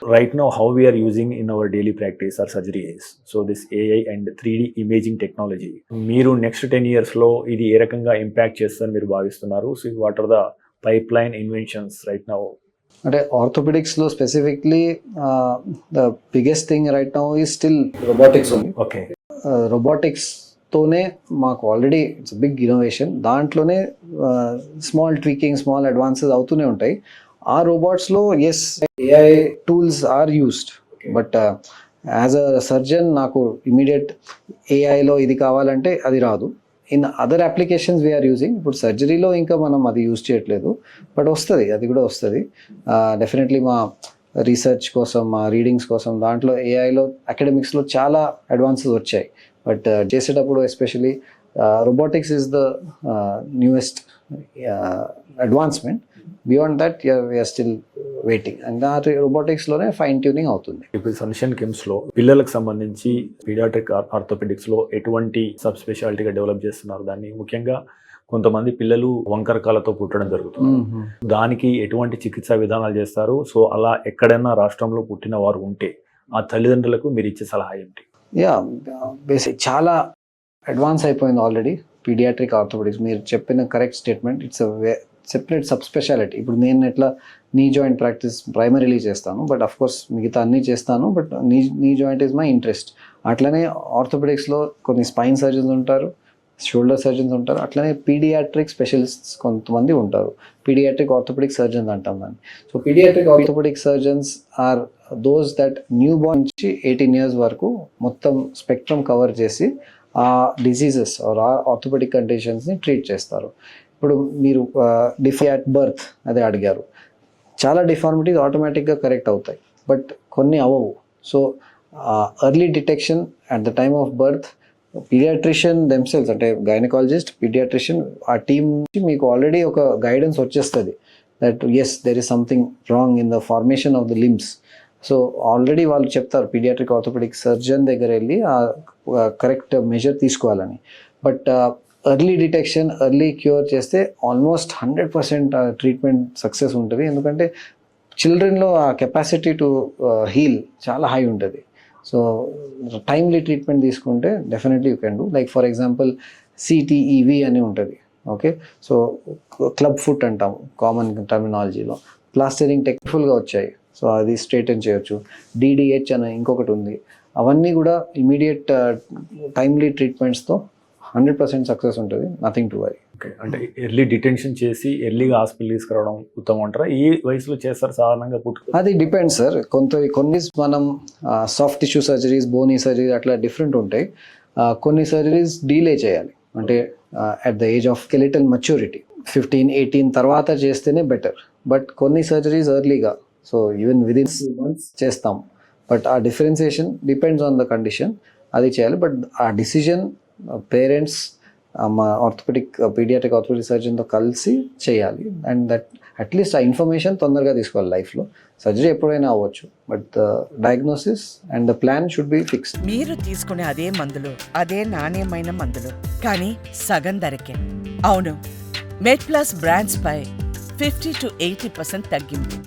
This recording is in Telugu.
Right now, how we are using in our daily practice or surgery is, so this AI and 3D imaging technology, మీరు నెక్స్ట్ 10 ఇయర్స్లో ఇది ఏ రకంగా ఇంపాక్ట్ చేస్తుందని మీరు భావిస్తున్నారు? So what are the pipeline inventions right now? అంటే ఆర్థోపెడిక్స్లో specifically the biggest thing right now is still robotics ఉంది. ఓకే, రోబోటిక్స్తోనే మాకు ఆల్రెడీ ఇట్స్ బిగ్ ఇన్నోవేషన్. దాంట్లోనే స్మాల్ ట్వీకింగ్, స్మాల్ అడ్వాన్సెస్ అవుతూనే ఉంటాయి. ఆ రోబోట్స్లో yes AI tools are used, but as a surgeon నాకు ఇమీడియట్ ఏఐలో ఇది కావాలంటే అది రాదు. In other applications we are using. ఇప్పుడు సర్జరీలో ఇంకా మనం అది యూజ్ చేయట్లేదు, బట్ వస్తుంది, అది కూడా వస్తుంది డెఫినెట్లీ. మా రీసెర్చ్ కోసం, మా రీడింగ్స్ కోసం దాంట్లో ఏఐలో అకాడమిక్స్లో చాలా అడ్వాన్సెస్ వచ్చాయి. బట్ చేసేటప్పుడు especially robotics is the newest advancement. Beyond that we are still waiting. And ఆ రోబోటిక్స్లోనే ఫైన్ ట్యూనింగ్ అవుతుంది. ఇప్పుడు సన్షైన్ కిమ్స్లో పిల్లలకు సంబంధించి పీడియాట్రిక్ ఆర్థోపెడిక్స్లో ఎటువంటి సబ్ స్పెషాలిటీగా డెవలప్ చేస్తున్నారు దాన్ని? ముఖ్యంగా కొంతమంది పిల్లలు వంకరకాలతో పుట్టడం జరుగుతుంది. దానికి ఎటువంటి చికిత్సా విధానాలు చేస్తారు? సో అలా ఎక్కడైనా రాష్ట్రంలో పుట్టిన వారు ఉంటే ఆ తల్లిదండ్రులకు మీరు ఇచ్చే సలహా ఏంటి? బేసిక్ చాలా అడ్వాన్స్ అయిపోయింది ఆల్రెడీ పీడియాట్రిక్ ఆర్థోపెడిక్స్. మీరు చెప్పిన correct statement. It's separate sub speciality. ఇప్పుడు నేను ఎట్లా నీ జాయింట్ ప్రాక్టీస్ ప్రైమరీలీ చేస్తాను, బట్ అఫ్ కోర్స్ మిగతా అన్నీ చేస్తాను, but knee joint is my interest. అట్లనే ఆర్థోపెడిక్స్లో కొన్ని స్పైన్ సర్జన్స్ ఉంటారు, షోల్డర్ సర్జన్స్ ఉంటారు, అట్లనే పీడియాట్రిక్ స్పెషలిస్ట్స్ కొంతమంది ఉంటారు. పీడియాట్రిక్ ఆర్థోపెడిక్ సర్జన్స్ అంటాం దాన్ని. So paediatric orthopaedic surgeons are those that newborn నుంచి 18 years వరకు మొత్తం స్పెక్ట్రమ్ కవర్ చేసి ఆ డిసీజెస్ ఆర్ ఆర్థోపెడిక్ కండిషన్స్ని ట్రీట్ చేస్తారు. ఇప్పుడు మీరు డిఫాట్ బర్త్ అదే అడిగారు. చాలా డిఫార్మిటీస్ ఆటోమేటిక్గా కరెక్ట్ అవుతాయి, బట్ కొన్ని అవ్వవు. So early detection at the time of birth, paediatrician themselves అంటే గైనకాలజిస్ట్, పీడియాట్రిషియన్ ఆ టీమ్ నుంచి మీకు ఆల్రెడీ ఒక గైడెన్స్ వచ్చేస్తుంది that yes there is something wrong in the formation of the limbs. So already వాళ్ళు చెప్తారు పీడియాట్రిక్ ఆర్థోపెడిక్ సర్జన్ దగ్గర వెళ్ళి ఆ కరెక్ట్ మెజర్ తీసుకోవాలని. But early detection, early cure చేస్తే ఆల్మోస్ట్ 100% ట్రీట్మెంట్ సక్సెస్ ఉంటుంది. ఎందుకంటే చిల్డ్రన్లో ఆ కెపాసిటీ టు హీల్ చాలా హై ఉంటుంది. సో టైమ్లీ ట్రీట్మెంట్ తీసుకుంటే definitely you can do. Like for example CTEV అని ఉంటుంది. ఓకే, సో క్లబ్ ఫుట్ అంటాం కామన్ టర్మినాలజీలో. ప్లాస్టరింగ్ టెక్నిఫుల్గా వచ్చాయి, సో అది స్ట్రైటన్ చేయొచ్చు. డిడిహెచ్ అని ఇంకొకటి ఉంది. అవన్నీ కూడా ఇమీడియట్ టైమ్లీ ట్రీట్మెంట్స్తో 100% సక్సెస్ ఉంటుంది. Nothing to worry. ఓకే, అంటే ఎర్లీ డిటెన్షన్ చేసి ఎర్లీగా హాస్పిటల్ తీసుకురావడం ఉత్తమం అంటారా? ఈ వయసులో చేస్తారు సాధారణంగా పుట్టుక? అది డిపెండ్ సార్. కొన్ని మనం soft tissue surgeries, Boney surgeries అట్లా డిఫరెంట్ ఉంటాయి. కొన్ని సర్జరీస్ డీలే చేయాలి, అంటే at the age of skeletal maturity 15-18 తర్వాత చేస్తేనే బెటర్. బట్ కొన్ని సర్జరీస్ ఎర్లీగా, సో ఈవెన్ విదిన్ 2 months చేస్తాం. బట్ ఆ differentiation depends on the condition, అది చేయాలి. బట్ ఆ డిసిజన్ పేరెంట్స్, మా పీడియాట్రిక్ ఆర్థోపెడిక్ సర్జన్తో కలిసి చేయాలి. అండ్ దట్ అట్లీస్ట్ ఆ ఇన్ఫర్మేషన్ తొందరగా తీసుకోవాలి. లైఫ్లో సర్జరీ ఎప్పుడైనా అవ్వచ్చు, but the diagnosis and the plan should be fixed. మీరు తీసుకునే అదే మందులు, అదే నాణ్యమైన మందులు, కానీ సగం ధరకే. అవును, మెడ్ ప్లస్ బ్రాండ్స్ పై 50 to 80% తగ్గింపు.